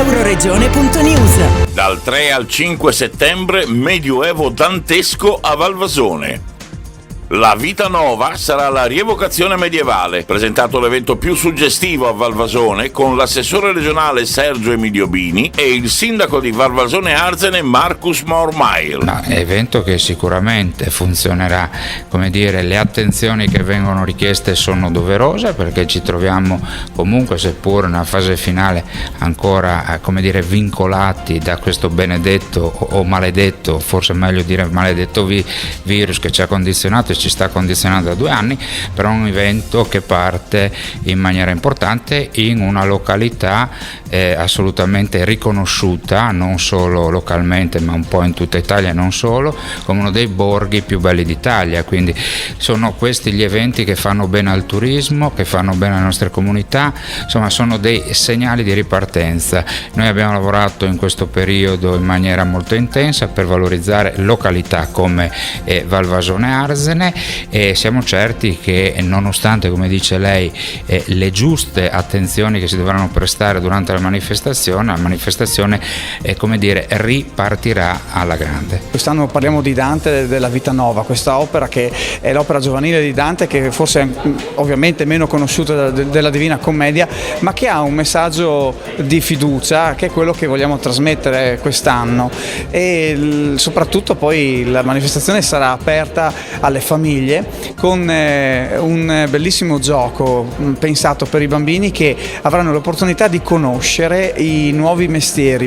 Euroregione.news. Dal 3 al 5 settembre, Medioevo dantesco a Valvasone. La Vita Nova sarà la rievocazione medievale, presentato l'evento più suggestivo a Valvasone con l'assessore regionale Sergio Emilio Bini e il sindaco di Valvasone Arzene Marcus Mormail. Evento che sicuramente funzionerà, come dire, le attenzioni che vengono richieste sono doverose perché ci troviamo comunque, seppur nella fase finale, ancora come dire vincolati da questo benedetto o maledetto, forse meglio dire maledetto virus che ci ha condizionato e ci sta condizionando da 2 anni, però è un evento che parte in maniera importante in una località assolutamente riconosciuta, non solo localmente ma un po' in tutta Italia e non solo, come uno dei borghi più belli d'Italia. Quindi sono questi gli eventi che fanno bene al turismo, che fanno bene alle nostre comunità, insomma sono dei segnali di ripartenza. Noi abbiamo lavorato in questo periodo in maniera molto intensa per valorizzare località come Valvasone Arzene e siamo certi che, nonostante, come dice lei, le giuste attenzioni che si dovranno prestare durante la manifestazione come dire ripartirà alla grande. Quest'anno parliamo di Dante, della Vita Nova, questa opera che è l'opera giovanile di Dante, che forse è ovviamente meno conosciuta della Divina Commedia, ma che ha un messaggio di fiducia che è quello che vogliamo trasmettere quest'anno, e soprattutto poi la manifestazione sarà aperta alle famiglie con un bellissimo gioco pensato per i bambini che avranno l'opportunità di conoscere i nuovi mestieri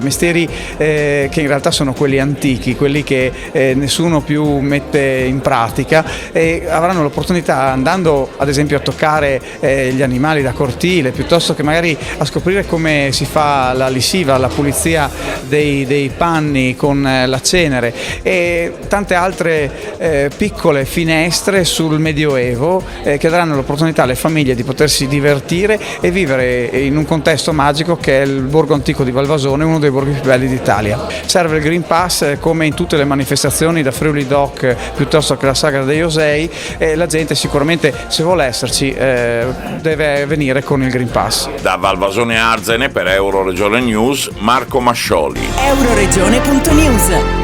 che in realtà sono quelli antichi, quelli che nessuno più mette in pratica, e avranno l'opportunità, andando ad esempio a toccare gli animali da cortile, piuttosto che magari a scoprire come si fa la lessiva, la pulizia dei panni con la cenere e tante altre piccole finestre sul Medioevo che daranno l'opportunità alle famiglie di potersi divertire e vivere in un contesto magico che è il borgo antico di Valvasone, uno dei borghi più belli d'Italia. Serve il Green Pass come in tutte le manifestazioni da Friuli Doc piuttosto che la Sagra dei Osei, e la gente sicuramente, se vuole esserci, deve venire con il Green Pass. Da Valvasone Arzene per Euroregione News, Marco Mascioli. Euroregione.news.